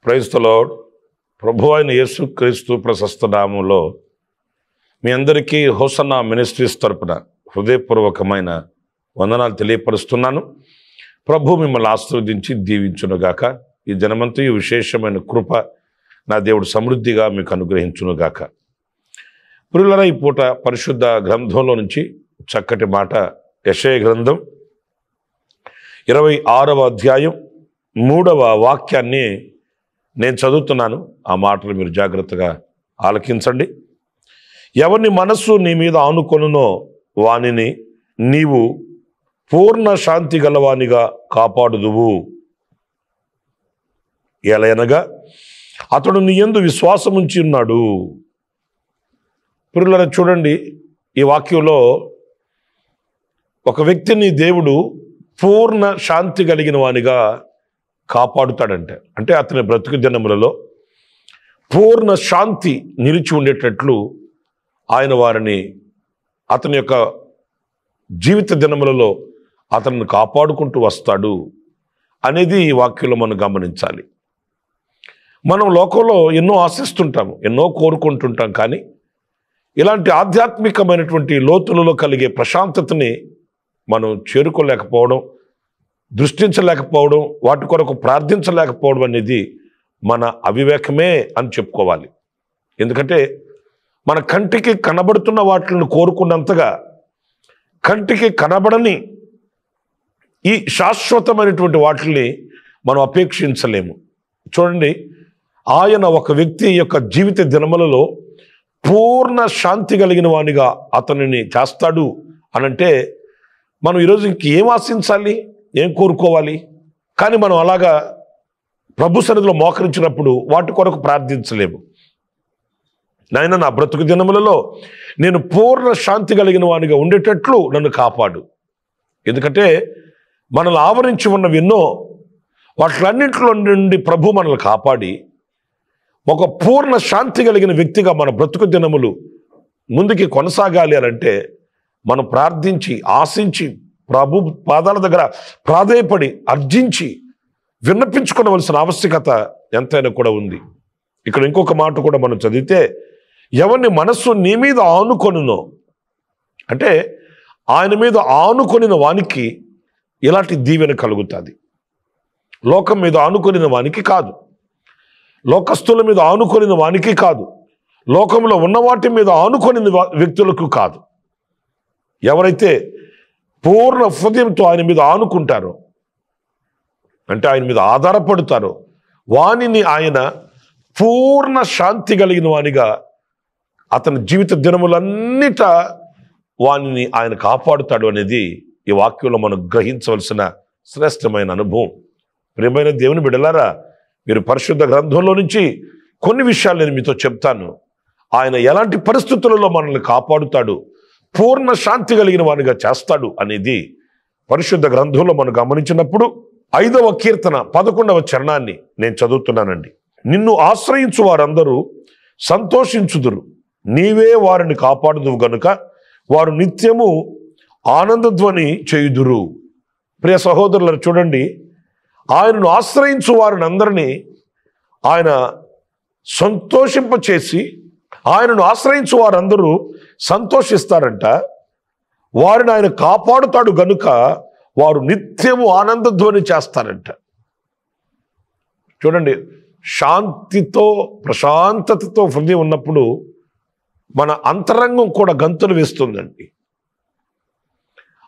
Praise the lord. ప్రభు అయిన యేసుక్రీస్తు ప్రశస్త నామములో మీ అందరికీ హోసన్నా మినిస్ట్రీస్ తరపున హృదయపూర్వకమైన వందనాలు తెలియపరుస్తున్నాను. ప్రభు మిమ్మల్ని ఆశీర్వదించి దీవించునుగాక. ఈ జనమంతయు విశేషమైన కృప నా దేవుడు సమృద్ధిగా మీకు అనుగ్రహించునుగాక. ప్రియులారా, ఈ పూట పరిశుద్ధ గ్రంథంలో నుంచి చక్కటి మాట, యెషయా గ్రంథం 26వ అధ్యాయం 3వ వాక్యాన్ని నేను చదువుతున్నాను. ఆ మాటలు మీరు జాగ్రత్తగా ఆలకించండి. ఎవరిని మనస్సు నీ మీద ఆనుకొనునో వానిని నీవు పూర్ణ శాంతి గలవానిగా కాపాడుదువు. ఎలయనగా అతడు నీ యందు విశ్వాసం ఉంచి ఉన్నాడు. ప్రియులారా, చూడండి, ఈ వాక్యంలో ఒక వ్యక్తిని దేవుడు పూర్ణ శాంతి కలిగిన వానిగా కాపాడుతాడంటే, అంటే అతని బ్రతుకు దినములలో పూర్ణ శాంతి నిలిచి ఉండేటట్లు ఆయన వారిని అతని యొక్క జీవిత దినములలో అతన్ని కాపాడుకుంటూ వస్తాడు అనేది ఈ వాక్యంలో మనం గమనించాలి. మనం లోకంలో ఎన్నో ఆశిస్తుంటాము, ఎన్నో కోరుకుంటుంటాం, కానీ ఇలాంటి ఆధ్యాత్మికమైనటువంటి లోతులలో కలిగే ప్రశాంతతని మనం చేరుకోలేకపోవడం, దృష్టించలేకపోవడం, వాటి కొరకు ప్రార్థించలేకపోవడం అనేది మన అవివేకమే అని చెప్పుకోవాలి. ఎందుకంటే మన కంటికి కనబడుతున్న వాటిని కోరుకున్నంతగా కంటికి కనబడని ఈ శాశ్వతమైనటువంటి వాటిని మనం అపేక్షించలేము. చూడండి, ఆయన ఒక వ్యక్తి యొక్క జీవిత దినములలో పూర్ణ శాంతి కలిగిన వానిగా అతనిని చేస్తాడు అనంటే మనం ఈరోజు ఇంకేం ఆశించాలి, ఏం కోరుకోవాలి? కానీ మనం అలాగా ప్రభు సన్నిధిలో మోకరించినప్పుడు వాటి కొరకు ప్రార్థించలేము. నాయన, నా బ్రతుకు దినములలో నేను పూర్ణ శాంతి కలిగిన వానిగా ఉండేటట్లు నన్ను కాపాడు. ఎందుకంటే మనల్ని ఆవరించి ఉన్నవి ఎన్నో, వాటిలన్నింటిలో నుండి ప్రభు మనల్ని కాపాడి ఒక పూర్ణ శాంతి కలిగిన వ్యక్తిగా మన బ్రతుకు దినములు ముందుకి కొనసాగాలి అనంటే మనం ప్రార్థించి, ఆశించి, ప్రభు పాదాల దగ్గర ప్రాధేయపడి, అర్జించి, విన్నపించుకోవలసిన ఆవశ్యకత ఎంతైనా కూడా ఉంది. ఇక్కడ ఇంకొక మాట కూడా మనం చదివితే, ఎవరిని మనస్సు నీ మీద ఆనుకొనునో, అంటే ఆయన మీద ఆనుకొనిన వానికి ఇలాంటి దీవెన కలుగుతుంది. లోకం మీద ఆనుకొనిన వానికి కాదు, లోకస్తుల మీద ఆనుకొనిన వానికి కాదు, లోకంలో ఉన్న వాటి మీద ఆనుకొనిన వ్యక్తులకు కాదు. ఎవరైతే పూర్ణ హృదయంతో ఆయన మీద ఆనుకుంటారో, అంటే ఆయన మీద ఆధారపడతారో, వానిని ఆయన పూర్ణ శాంతి కలిగిన వానిగా అతని జీవిత దినములన్నిట వానిని ఆయన కాపాడుతాడు అనేది ఈ వాక్యంలో మనం గ్రహించవలసిన శ్రేష్టమైన అనుభవం. ప్రియమైన దేవుని బిడ్డలారా, మీరు పరిశుద్ధ గ్రంథంలో నుంచి కొన్ని విషయాలు నేను మీతో చెప్తాను. ఆయన ఎలాంటి పరిస్థితులలో మనల్ని కాపాడుతాడు, పూర్ణ శాంతి కలిగిన వానిగా చేస్తాడు అనేది పరిశుద్ధ గ్రంథంలో మనం గమనించినప్పుడు 5వ కీర్తన 11వ చరణాన్ని నేను చదువుతున్నానండి. నిన్ను ఆశ్రయించు వారందరూ సంతోషించుదురు, నీవే వారిని కాపాడుదువు గనుక వారు నిత్యము ఆనందధ్వని చేయుదురు. ప్రియ సహోదరులను చూడండి, ఆయనను ఆశ్రయించు వారిని అందరినీ ఆయన సంతోషింపచేసి, ఆయనను ఆశ్రయించు వారందరూ సంతోషిస్తారంట. వారిని ఆయన కాపాడుతాడు గనుక వారు నిత్యము ఆనందధ్వని చేస్తారంట. చూడండి, శాంతితో, ప్రశాంతతతో హృదయం ఉన్నప్పుడు మన అంతరంగం కూడా గంతులు వేస్తుందండి.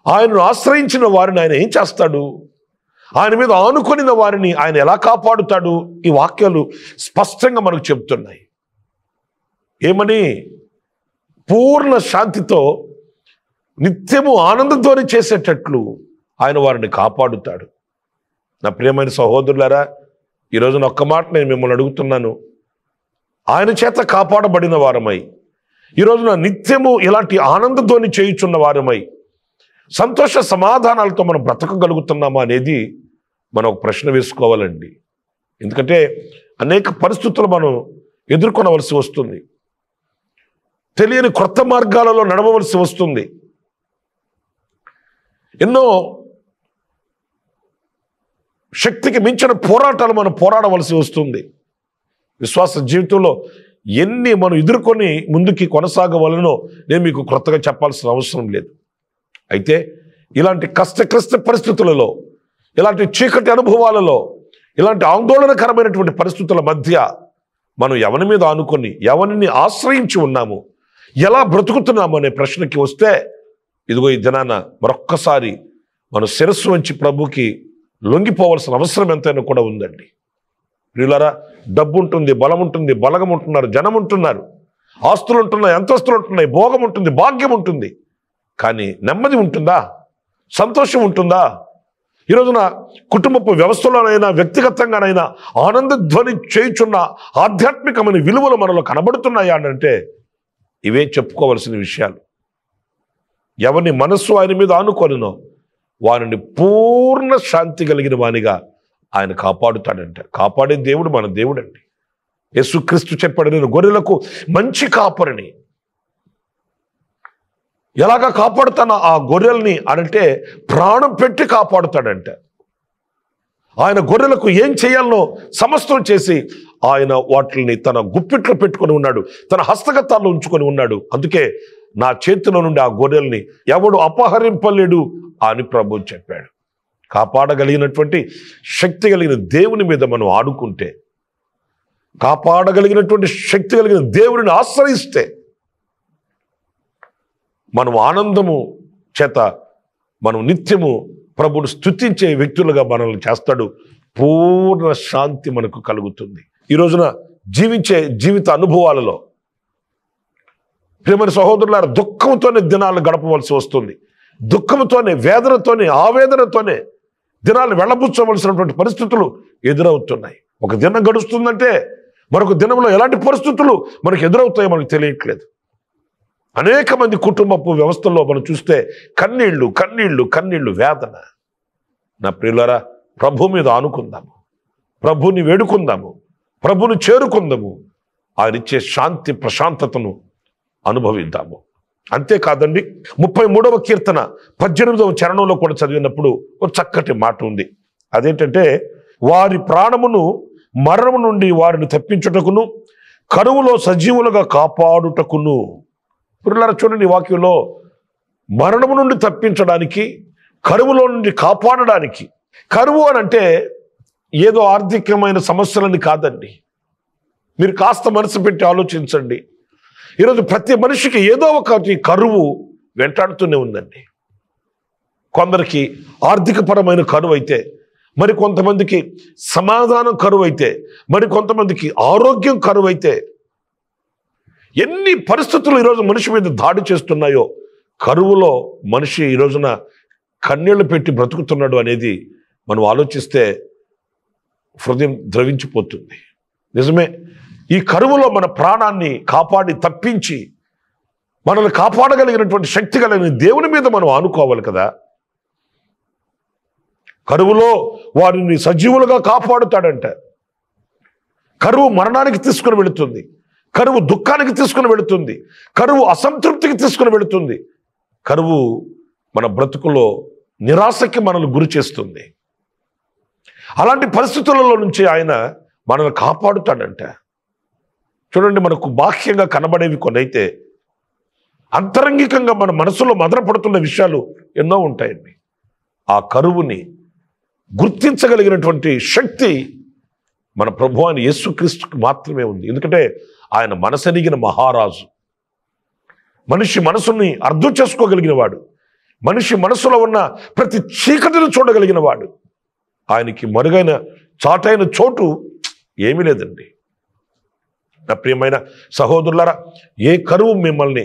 ఆయనను ఆశ్రయించిన వారిని ఆయన ఏం చేస్తాడు, ఆయన మీద ఆనుకొనిన వారిని ఆయన ఎలా కాపాడుతాడు, ఈ వాక్యాలు స్పష్టంగా మనకు చెప్తున్నాయి. ఏమని? పూర్ణ శాంతితో నిత్యము ఆనందంతోనే చేసేటట్లు ఆయన వారిని కాపాడుతాడు. నా ప్రియమైన సహోదరులారా, ఈరోజు ఒక్క మాట నేను మిమ్మల్ని అడుగుతున్నాను. ఆయన చేత కాపాడబడిన వారమై, ఈరోజున నిత్యము ఇలాంటి ఆనందంతోని చేయుచున్న వారమై, సంతోష సమాధానాలతో మనం బ్రతకగలుగుతున్నామా అనేది మనం ఒక ప్రశ్న వేసుకోవాలండి. ఎందుకంటే అనేక పరిస్థితులు మనం ఎదుర్కొనవలసి వస్తుంది, తెలియని కొత్త మార్గాలలో నడవవలసి వస్తుంది, ఎన్నో శక్తికి మించిన పోరాటాలు మనం పోరాడవలసి వస్తుంది. విశ్వాస జీవితంలో ఎన్ని మనం ఎదుర్కొని ముందుకి కొనసాగవలనో నేను మీకు క్రొత్తగా చెప్పాల్సిన అవసరం లేదు. అయితే ఇలాంటి కష్ట పరిస్థితులలో, ఇలాంటి చీకటి అనుభవాలలో, ఇలాంటి ఆందోళనకరమైనటువంటి పరిస్థితుల మధ్య మనం ఎవరి మీద ఆనుకొని ఎవరిని ఆశ్రయించి ఉన్నాము, ఎలా బ్రతుకుతున్నాము అనే ప్రశ్నకి వస్తే ఇదిగో ఈ దినాన మరొక్కసారి మన శిరస్సు వంచి ప్రభుకి లొంగిపోవలసిన అవసరం ఎంతైనా కూడా ఉందండి. ప్రియులారా, డబ్బు ఉంటుంది, బలం ఉంటుంది, బలగం ఉంటున్నారు, జనం ఉంటున్నారు, ఆస్తులు ఉంటున్నాయి, అంతస్తులు ఉంటున్నాయి, భోగం ఉంటుంది, భాగ్యం ఉంటుంది. కానీ నెమ్మది ఉంటుందా? సంతోషం ఉంటుందా? ఈ రోజున కుటుంబపు వ్యవస్థలోనైనా వ్యక్తిగతంగానైనా ఆనందధ్వని చేయుచున్న ఆధ్యాత్మికమైన విలువలు మనలో కనబడుతున్నాయా అంటే ఇవే చెప్పుకోవలసిన విషయాలు. ఎవరిని మనస్సు ఆయన మీద ఆనుకొనినో వారిని పూర్ణ శాంతి కలిగిన వానిగా ఆయన కాపాడుతాడంట. కాపాడే దేవుడు మన దేవుడండి. యేసుక్రీస్తు చెప్పాడు, నేను గొర్రెలకు మంచి కాపరిని. ఎలాగా కాపాడుతాను ఆ గొర్రెల్ని అనంటే ప్రాణం పెట్టి కాపాడుతాడంట. ఆయన గొర్రెలకు ఏం చేయాలనో సమస్తం చేసి ఆయన వాటిని తన గుప్పిట్లో పెట్టుకొని ఉన్నాడు, తన హస్తగతాల్లో ఉంచుకొని ఉన్నాడు. అందుకే నా చేతిలో నుండి ఆ గొర్రెల్ని ఎవడు అపహరింపలేడు అని ప్రభువు చెప్పాడు. కాపాడగలిగినటువంటి శక్తి కలిగిన దేవుని మీద మనం ఆడుకుంటే, కాపాడగలిగినటువంటి శక్తి కలిగిన దేవుడిని ఆశ్రయిస్తే మనం ఆనందము చేత మనం నిత్యము ప్రభువును స్తుతించే వ్యక్తులుగా మనల్ని చేస్తాడు. పూర్ణ శాంతి మనకు కలుగుతుంది. ఈ రోజున జీవించే జీవిత అనుభవాలలో ప్రియమైన సహోదరులారా, దుఃఖంతోనే దినాలు గడపవలసి వస్తుంది. దుఃఖంతోనే, వేదనతోనే, ఆవేదనతోనే దినాలు వెళ్ళబుచ్చవలసినటువంటి పరిస్థితులు ఎదురవుతున్నాయి. ఒక దినం గడుస్తుందంటే మరొక దినంలో ఎలాంటి పరిస్థితులు మనకు ఎదురవుతాయో మనకు తెలియట్లేదు. అనేక మంది కుటుంబపు వ్యవస్థల్లో మనం చూస్తే కన్నీళ్లు కన్నీళ్లు కన్నీళ్లు, వేదన. నా ప్రియులారా, ప్రభు మీద ఆనుకుందాము, ప్రభుని వేడుకుందాము, ప్రభుని చేరుకుందాము, ఆయన ఇచ్చే శాంతి ప్రశాంతతను అనుభవిద్దాము. అంతేకాదండి, 33వ కీర్తన 18వ చరణంలో కూడా చదివినప్పుడు ఒక చక్కటి మాట ఉంది. అదేంటంటే, వారి ప్రాణమును మరణము నుండి వారిని తప్పించుటకును, కరువులో సజీవులుగా కాపాడుటకును. పిల్లల చూడండి, వాక్యంలో మరణము నుండి తప్పించడానికి, కరువులో నుండి కాపాడడానికి. కరువు అని అంటే ఏదో ఆర్థికమైన సమస్యలని కాదండి. మీరు కాస్త మనసు పెట్టి ఆలోచించండి. ఈరోజు ప్రతి మనిషికి ఏదో ఒకటి కరువు వెంటాడుతూనే ఉందండి. కొందరికి ఆర్థికపరమైన కరువు అయితే, మరి కొంతమందికి సమాధానం కరువు అయితే, మరి కొంతమందికి ఆరోగ్యం కరువు అయితే, ఎన్ని పరిస్థితులు ఈరోజు మనిషి మీద దాడి చేస్తున్నాయో, కరువులో మనిషి ఈ రోజున కన్నీళ్లు పెట్టి బ్రతుకుతున్నాడు అనేది మనం ఆలోచిస్తే హృదయం ద్రవించిపోతుంది. నిజమే, ఈ కరువులో మన ప్రాణాన్ని కాపాడి తప్పించి మనల్ని కాపాడగలిగినటువంటి శక్తి కలిగిన దేవుని మీద మనం ఆనుకోవాలి కదా. కరువులో వారిని సజీవులుగా కాపాడుతాడంట. కరువు మరణానికి తీసుకుని వెళుతుంది, కరువు దుఃఖానికి తీసుకుని వెళుతుంది, కరువు అసంతృప్తికి తీసుకుని వెళుతుంది, కరువు మన బ్రతుకులో నిరాశకి మనల్ని గురి చేస్తుంది. అలాంటి పరిస్థితులలో నుంచి ఆయన మనల్ని కాపాడుతాడంట. చూడండి, మనకు బాహ్యంగా కనబడేవి కొనైతే అంతరంగికంగా మన మనసులో మదనపడుతున్న విషయాలు ఎన్నో ఉంటాయండి. ఆ కరువుని గుర్తించగలిగినటువంటి శక్తి మన ప్రభు అయిన యేసుక్రీస్తుకు మాత్రమే ఉంది. ఎందుకంటే ఆయన మనసెరిగిన మహారాజు, మనిషి మనసుని అర్థం చేసుకోగలిగిన వాడు, మనిషి మనసులో ఉన్న ప్రతి చీకటిని చూడగలిగిన వాడు. ఆయనకి మరుగైన చాటైన చోటు ఏమీ లేదండి. నా ప్రియమైన సహోదరులారా, ఏ కరువు మిమ్మల్ని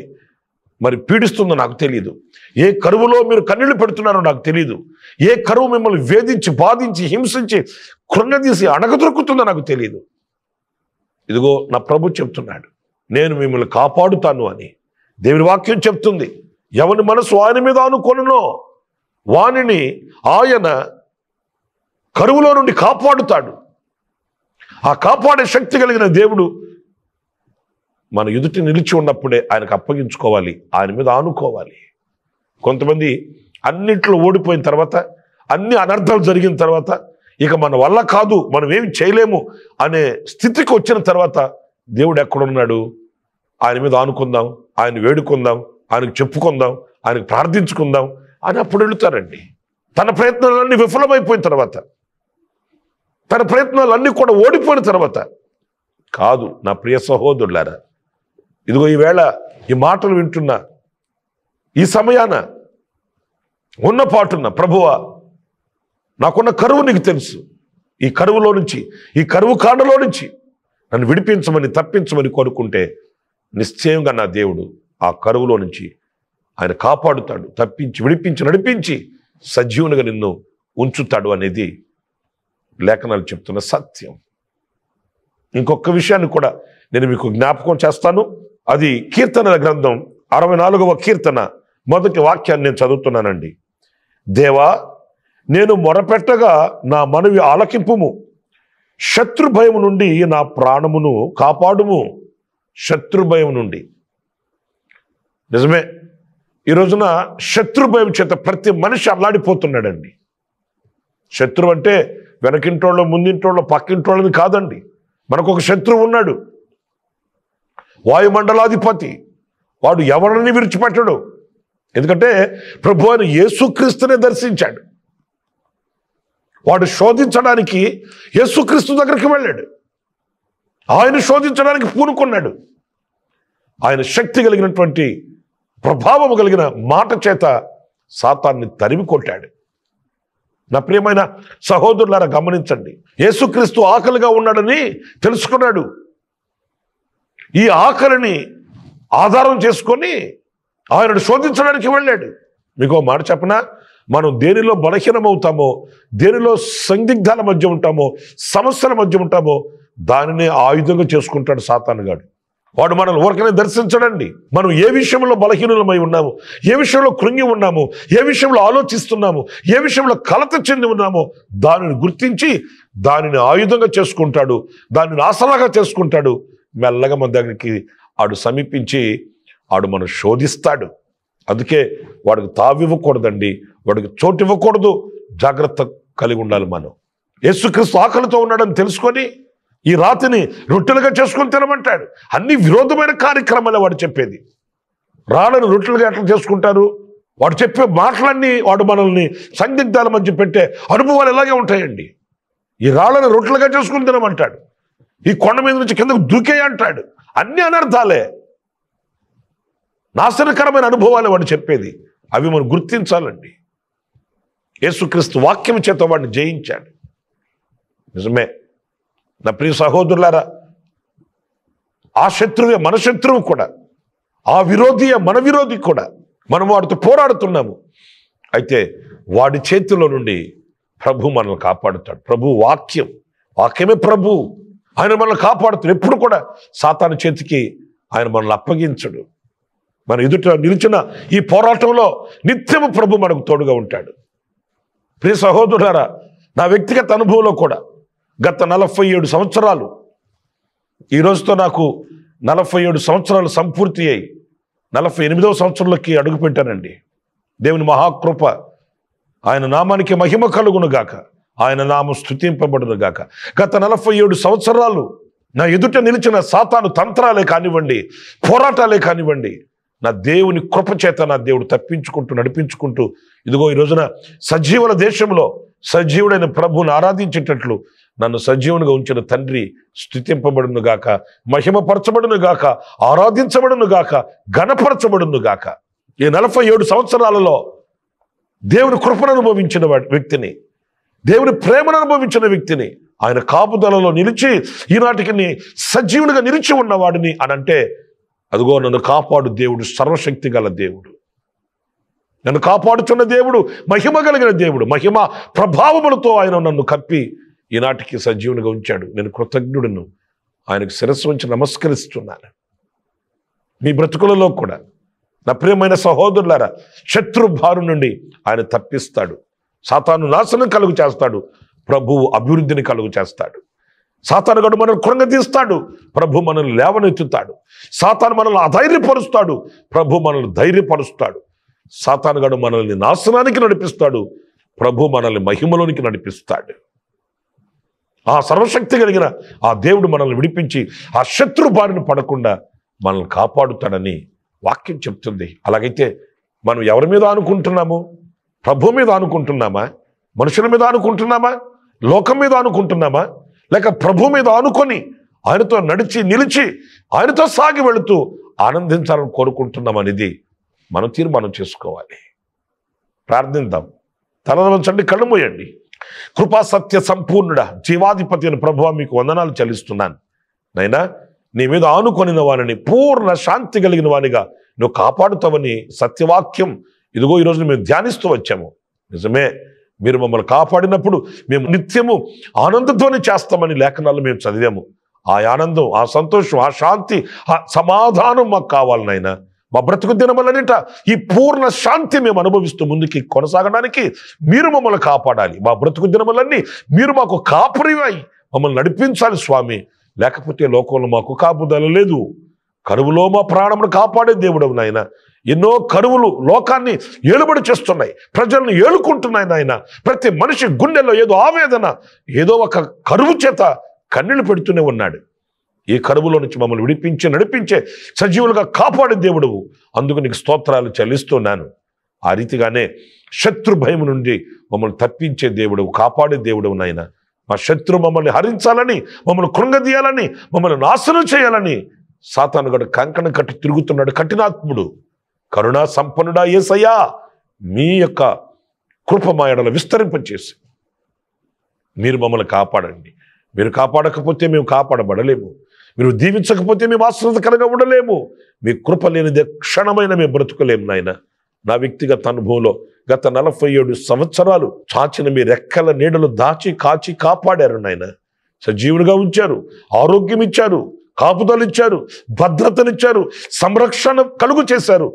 మరి పీడిస్తుందో నాకు తెలియదు, ఏ కరువులో మీరు కన్నీళ్లు పెడుతున్నారో నాకు తెలియదు, ఏ కరువు మిమ్మల్ని వేధించి బాధించి హింసించి కృంగదీసి అణగదొరుకుతుందో నాకు తెలియదు. ఇదిగో నా ప్రభు చెప్తున్నాడు, నేను మిమ్మల్ని కాపాడుతాను అని దేవుని వాక్యం చెప్తుంది. ఎవరి మనసు ఆయన మీద ఆనుకొనునో వానిని ఆయన కరువులో నుండి కాపాడుతాడు. ఆ కాపాడే శక్తి కలిగిన దేవుడు మన ఎదుటి నిలిచి ఉన్నప్పుడే ఆయనకు అప్పగించుకోవాలి, ఆయన మీద ఆనుకోవాలి. కొంతమంది అన్నిట్లో ఓడిపోయిన తర్వాత, అన్ని అనర్థాలు జరిగిన తర్వాత ఇక మన వల్ల కాదు, మనం ఏమి చేయలేము అనే స్థితికి వచ్చిన తర్వాత దేవుడు ఎక్కడున్నాడు? ఆయన మీద ఆనుకుందాం, ఆయన వేడుకుందాం, ఆయనకు చెప్పుకుందాం, ఆయనకు ప్రార్థించుకుందాం అని అప్పుడు వెళుతారండి. తన ప్రయత్నాలన్నీ విఫలమైపోయిన తర్వాత, తన ప్రయత్నాలన్నీ కూడా ఓడిపోయిన తర్వాత కాదు. నా ప్రియ సహోదరులారా, ఇదిగో ఈవేళ ఈ మాటలు వింటున్న ఈ సమయాన ఉన్న పాటున్న ప్రభువా, నాకున్న కరువు నీకు తెలుసు, ఈ కరువులో నుంచి, ఈ కరువు కాండలో నుంచి నన్ను విడిపించమని, తప్పించమని కోరుకుంటే నిశ్చయంగా నా దేవుడు ఆ కరువులో నుంచి ఆయన కాపాడుతాడు, తప్పించి, విడిపించి, నడిపించి సజీవునిగా నిన్ను ఉంచుతాడు అనేది లేఖనాలు చెప్తున్న సత్యం. ఇంకొక విషయాన్ని కూడా నేను మీకు జ్ఞాపకం చేస్తాను. అది కీర్తనల గ్రంథం 64వ కీర్తన మొదటి వాక్యాన్ని నేను చదువుతున్నానండి. దేవా, నేను మొరపెట్టగా నా మనవి ఆలకింపుము, శత్రు భయం నుండి నా ప్రాణమును కాపాడుము. శత్రు భయం నుండి. నిజమే, ఈ రోజున శత్రు భయం చేత ప్రతి మనిషి అల్లాడిపోతున్నాడండి. శత్రువు అంటే వెనకింటోళ్ళు, ముందింటోళ్ళు, పక్కింటోళ్ళని కాదండి. మనకు ఒక శత్రువు ఉన్నాడు, వాయుమండలాధిపతి. వాడు ఎవరిని విడిచిపెట్టడు. ఎందుకంటే ప్రభు అయిన యేసుక్రీస్తునే దర్శించాడు. వాడు శోధించడానికి యేసుక్రీస్తు దగ్గరికి వెళ్ళాడు. ఆయన శోధించడానికి పూనుకున్నాడు. ఆయన శక్తి కలిగినటువంటి, ప్రభావము కలిగిన మాట చేత సాతాన్ని తరిమి కొట్టాడు. నా ప్రియమైన సహోదరులారా, గమనించండి. యేసుక్రీస్తు ఆకలిగా ఉన్నాడని తెలుసుకున్నాడు. ఈ ఆకలిని ఆధారం చేసుకొని ఆయనను శోధించడానికి వెళ్ళాడు. మీకు మాట చెప్పనా, మనం దేనిలో బలహీనమవుతామో, దేనిలో సందిగ్ధాల మధ్య ఉంటామో, సమస్యల మధ్య ఉంటామో దానినే ఆయుధంగా చేసుకుంటాడు సాతానుగాడు. వాడు మనల్ని ఊరికనే దర్శించడండి. మనం ఏ విషయంలో బలహీనులమై ఉన్నాము, ఏ విషయంలో కృంగి ఉన్నాము, ఏ విషయంలో ఆలోచిస్తున్నాము, ఏ విషయంలో కలత చెంది ఉన్నామో దానిని గుర్తించి దానిని ఆయుధంగా చేసుకుంటాడు, దానిని ఆసరాగా చేసుకుంటాడు. మెల్లగా మన దగ్గరికి ఆడు సమీపించి ఆడు మనం శోధిస్తాడు. అందుకే వాడికి తావివ్వకూడదండి, వాడికి చోటు ఇవ్వకూడదు. జాగ్రత్త కలిగి ఉండాలి. మనం యేసుక్రీస్తు ఆకలితో ఉన్నాడని తెలుసుకొని ఈ రాతిని రొట్టెలుగా చేసుకొని తినమంటాడు. అన్ని విరోధమైన కార్యక్రమాలే వాడు చెప్పేది. రాళ్ళను రొట్టెలుగా ఎట్లా చేసుకుంటారు? వాడు చెప్పే మాటలన్నీ వాడు మనల్ని సందిగ్ధాల మధ్య పెట్టే అనుభవాలు ఎలాగే ఉంటాయండి. ఈ రాళ్ళను రొట్టెలుగా చేసుకుని తినమంటాడు, ఈ కొండ మీద నుంచి కిందకు దూకే అంటాడు. అన్ని అనర్థాలే, నాశనకరమైన అనుభవాలే వాడు చెప్పేది. అవి మనం గుర్తించాలండి. యేసుక్రీస్తు వాక్యం చేత వాడిని జయించాడు. నిజమే నా ప్రియ సహోదరులారా, ఆ శత్రువే మన శత్రువు కూడా, ఆ విరోధియే మన విరోధి కూడా. మనం వాడితో పోరాడుతున్నాము. అయితే వాడి చేతిలో నుండి ప్రభు మనల్ని కాపాడుతాడు. ప్రభు వాక్యమే ప్రభు. ఆయన మనల్ని కాపాడుతాడు. ఎప్పుడు కూడా సాతాను చేతికి ఆయన మనల్ని అప్పగించడు. మన ఎదుట నిలిచిన ఈ పోరాటంలో నిత్యము ప్రభు మనకు తోడుగా ఉంటాడు. ప్రియ సహోదరులారా, నా వ్యక్తిగత అనుభవంలో కూడా గత 47 సంవత్సరాలు, ఈ రోజుతో నాకు 47 సంవత్సరాలు సంపూర్తి అయి 48వ సంవత్సరంలోకి అడుగుపెట్టానండి. దేవుని మహాకృప, ఆయన నామానికి మహిమ కలుగును గాక, ఆయన నామం స్తుతింపబడును గాక. గత 47 సంవత్సరాలు నా ఎదుట నిలిచిన సాతాను తంత్రాలే కానివ్వండి, పోరాటాలే కానివ్వండి, నా దేవుని కృప చేత నా దేవుడు తప్పించుకుంటూ, నడిపించుకుంటూ, ఇదిగో ఈ రోజున సజీవుల దేశంలో సజీవుడైన ప్రభువుని ఆరాధించేటట్లు నన్ను సజీవునిగా ఉంచిన తండ్రి స్తుతింపబడును గాక, మహిమపరచబడును గాక, ఆరాధించబడును గాక, ఘనపరచబడును గాక. ఈ 47 సంవత్సరాలలో దేవుని కృపను అనుభవించిన వ్యక్తిని, దేవుని ప్రేమను అనుభవించిన వ్యక్తిని, ఆయన కాపుదలలో నిలిచి ఈనాటికి సజీవునిగా నిలిచి ఉన్నవాడిని అనంటే, అదిగో నన్ను కాపాడు దేవుడు, సర్వశక్తి గల దేవుడు, నన్ను కాపాడుచున్న దేవుడు, మహిమ కలిగిన దేవుడు. మహిమ ప్రభావములతో ఆయన నన్ను కప్పి ఈనాటికి సజీవునిగా ఉంచాడు. నేను కృతజ్ఞుడును, ఆయనకు శిరస్సు ఉంచి నమస్కరిస్తున్నాను. మీ బ్రతుకులలో కూడా నా ప్రియమైన సహోదరులారా, శత్రు భారు నుండి ఆయన తప్పిస్తాడు. సాతాను నాశనం కలుగు చేస్తాడు, ప్రభువు అభివృద్ధిని కలుగు చేస్తాడు. సాతానుగాడు మనల్ని కృంగతీస్తాడు, ప్రభు మనల్ని లేవనెత్తుతాడు. సాతాను మనల్ని అధైర్యపరుస్తాడు, ప్రభు మనల్ని ధైర్యపరుస్తాడు. సాతానుగాడు మనల్ని నాశనానికి నడిపిస్తాడు, ప్రభు మనల్ని మహిమలోనికి నడిపిస్తాడు. ఆ సర్వశక్తి కలిగిన ఆ దేవుడు మనల్ని విడిపించి ఆ శత్రు బారిన పడకుండా మనల్ని కాపాడుతాడని వాక్యం చెప్తుంది. అలాగైతే మనం ఎవరి మీద అనుకుంటున్నాము? ప్రభు మీద అనుకుంటున్నామా? మనుషుల మీద అనుకుంటున్నామా? లోకం మీద అనుకుంటున్నామా? లేక ప్రభు మీద అనుకొని ఆయనతో నడిచి నిలిచి ఆయనతో సాగి వెళుతూ ఆనందించాలని కోరుకుంటున్నాం అనేది మనం తీర్మానం చేసుకోవాలి. ప్రార్థిద్దాం. తల వంచండి, కళ్ళు మూయండి. కృపా సత్య సంపూర్ణుడా, జీవాధిపతి అయిన ప్రభువా, మీకు వందనాలు చెల్లిస్తున్నాను. నైనా నీ మీద ఆనుకొనిన వారిని పూర్ణ శాంతి కలిగిన వానిగా నువ్వు కాపాడుతావని సత్యవాక్యం ఇదిగో ఈరోజు మేము ధ్యానిస్తూ వచ్చాము. నిజమే, మీరు మమ్మల్ని కాపాడినప్పుడు మేము నిత్యము ఆనందధ్వని చేస్తామని లేఖనాలు మేము చదివాము. ఆ ఆనందం, ఆ సంతోషం, ఆ శాంతి, ఆ సమాధానం మాకు కావాలి నాయనా. మా బ్రతుకు దినములన్నిట ఈ పూర్ణ శాంతి మేము అనుభవిస్తూ ముందుకి కొనసాగడానికి మీరు మమ్మల్ని కాపాడాలి. మా బ్రతుకు దినములన్నీ మీరు మాకు కాపురివై మమ్మల్ని నడిపించాలి స్వామి. లేకపోతే లోకంలో మాకు కాపుదల లేదు. కరువులో మా ప్రాణమును కాపాడే దేవుడవు నాయన. ఎన్నో కరువులు లోకాన్ని ఏలుబడి చేస్తున్నాయి, ప్రజల్ని ఏలుకుంటున్నాయి నాయన. ప్రతి మనిషి గుండెల్లో ఏదో ఆవేదన, ఏదో ఒక కరువు చేత కన్నీళ్లు పెడుతూనే ఉన్నాడు. ఈ కరువులో నుంచి మమ్మల్ని విడిపించి నడిపించే సజీవులుగా కాపాడే దేవుడువు. అందుకు నీకు స్తోత్రాలు చెల్లిస్తున్నాను. ఆ రీతిగానే శత్రు భయం నుండి మమ్మల్ని తప్పించే దేవుడువు, కాపాడే దేవుడువు నాయన. మా శత్రు మమ్మల్ని హరించాలని, మమ్మల్ని కృంగదీయాలని, మమ్మల్ని నాశనం చేయాలని సాతానుగాడు కంకణం కట్టి తిరుగుతున్నాడు. కఠినాత్ముడు, కరుణా సంపన్నుడా యేసయ్యా, మీ యొక్క కృప మా ఎడల విస్తరింపచేసి మీరు మమ్మల్ని కాపాడండి. మీరు కాపాడకపోతే మేము కాపాడబడలేము. మీరు దీవించకపోతే మేము ఆశ్రదకరంగా ఉండలేము. మీ కృప లేనిదే క్షణమైన మేము బ్రతుకలేము నాయన. నా వ్యక్తిగత అనుభవంలో గత 47 సంవత్సరాలు చాచిన మీ రెక్కల నీడలు దాచి కాచి కాపాడారు నాయన. సజీవునిగా ఉంచారు, ఆరోగ్యం ఇచ్చారు, కాపుదలు ఇచ్చారు, భద్రతనిచ్చారు, సంరక్షణ కలుగు చేశారు.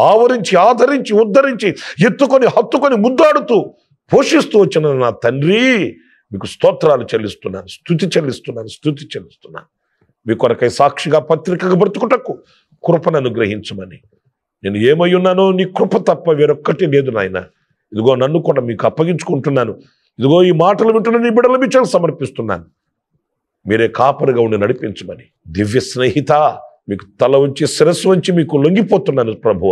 ఆవరించి, ఆదరించి, ఉద్ధరించి, ఎత్తుకొని, హత్తుకొని, ముద్దాడుతూ పోషిస్తూ వచ్చిన నా తండ్రి, మీకు స్తోత్రాలు చెల్లిస్తున్నాను, స్తుతి చెల్లిస్తున్నాను. మీ కొరకై సాక్షిగా పత్రికగా బ్రతుకుటకు కృపను అనుగ్రహించమని, నేను ఏమై ఉన్నానో నీ కృప తప్ప వేరొక్కటి లేదు నాయన. ఇదిగో నన్ను కూడా మీకు అప్పగించుకుంటున్నాను. ఇదిగో ఈ మాటలు వింటున్న నీ బిడ్డల విచారణ సమర్పిస్తున్నాను. మీరే కాపరిగా ఉండి నడిపించమని, దివ్య స్నేహిత మీకు తల ఉంచి శిరస్సు వంచి మీకు లొంగిపోతున్నాను ప్రభువ.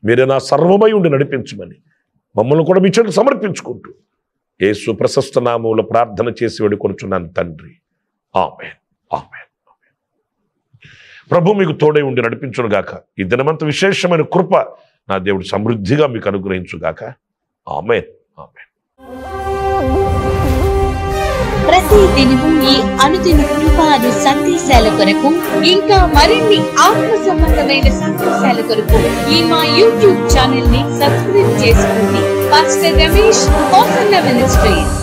మీరే నా సర్వమై ఉండి నడిపించమని మమ్మల్ని కూడా మీ చెడు సమర్పించుకుంటూ యేసు ప్రశస్త నామములో ప్రార్థన చేసి వేడుకొనుచున్నాను తండ్రి. ఆమేన్, ఆమేన్. ప్రభు మీకు తోడై ఉండి నడిపించునుగాక. ఈ దినమంత విశేషమైన కృప నా దేవుడు సమృద్ధిగా మీకు అనుగ్రహించుగాక. ఆమేన్, ఆమేన్. ప్రతి దినము ఈ అనుదిన కృపాను సందేశాల కొరకు, ఇంకా మరిన్ని ఆత్మ సంబంధమైన సందేశాల కొరకు ఈ మా యూట్యూబ్ ఛానల్ ని సబ్స్క్రైబ్ చేసుకోండి. Pastor Ramesh, hosanna ministries.